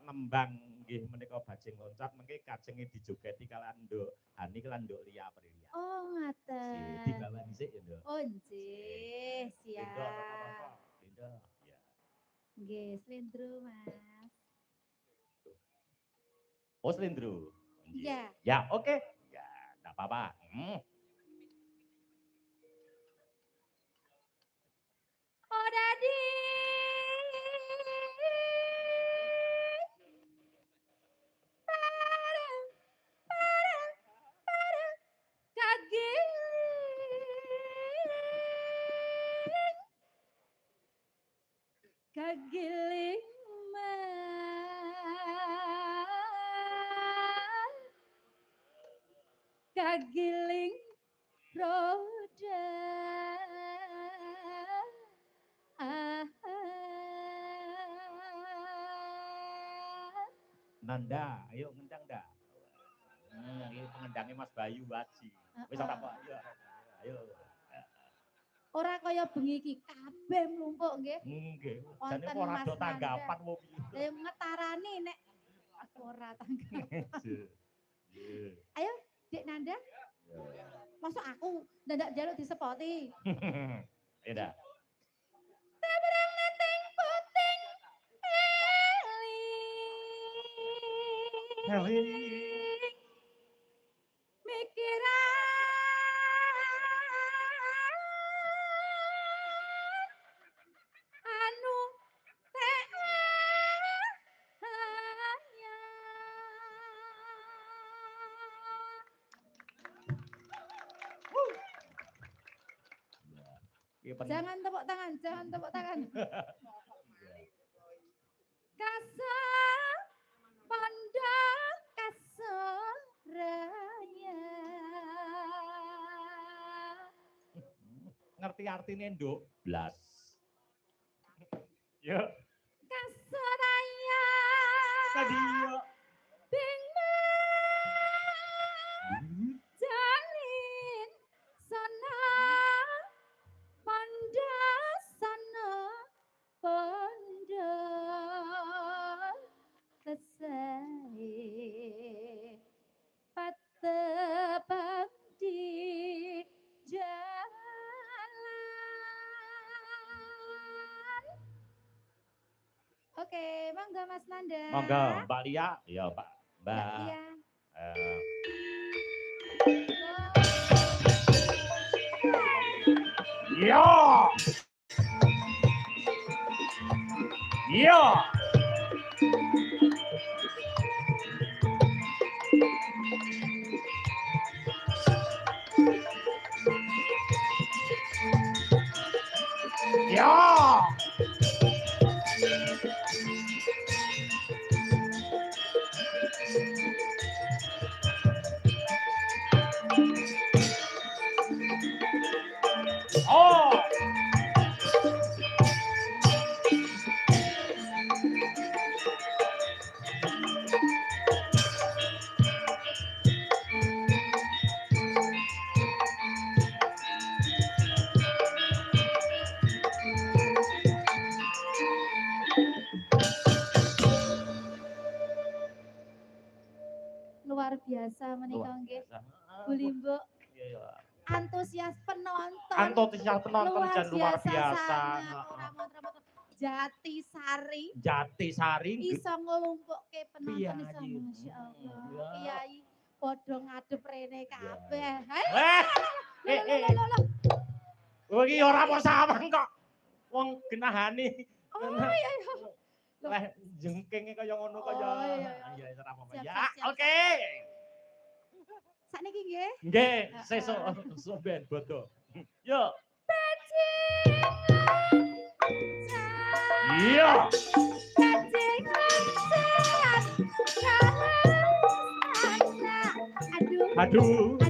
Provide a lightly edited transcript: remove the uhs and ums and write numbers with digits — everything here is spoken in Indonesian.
nembang nggih menika bajing loncat mengke kajenge dijogeti kalian Nduk Hani kelan Nduk Lia Aprilia. Oh, ngaten. Dibawa dhisik ya, Nduk. Oh, nggih, siap. Benda. Ya. Nggih, slendro, Mas. Oh, slendro. Iya. Ya, oke. Ya, enggak apa-apa. Oh, Dadi. Kagiling kagiling roda Nanda, ayo ngendang dah. Ini pengendangnya Mas Bayu Waji. Wis ora kok, ayo. Ayo. Ora kaya bengi iki kabeh mlumpuk nggih. Nggih. Jane Wonten ora Mas do tanggapan wo piye. Ngetarani nek ora tanggapan. Ayo, Dik Nanda. Masuk aku ndak njaluk disepoti. Ayo dah. Tebrang neting puting eling. Mikiran anu Jangan tepuk tangan, jangan tepuk tangan. Kasa pandang kasoranya. Ngerti artine Nduk? Blas. Yuk. Kasoraya. Sadio. Jalin sana pandasana pondok kesai patebak di jalan. Oke, monggo Mas Nanda. Monggo Mbak Lia, ya Pak. Mbak Lia. Yo. Yo. Yo. Oh. Luar biasa menika nggih. Bu Limbo. Antusias penonton. Antusias penonton dan luar biasa. Jatisari. Jatisari Iso nglumpukke penonton iso masyaallah. Kiai padha ngadep rene kabeh. Oh iki ora apa sawang kok. Wong genahane. Oh iya iya. Lah jengkinge kaya ngono kaya. Iya ora apa-apa. Ya, oke. Sakniki nggih. Nggih, sesuk soben bodo. Yo. Iya. Aduh.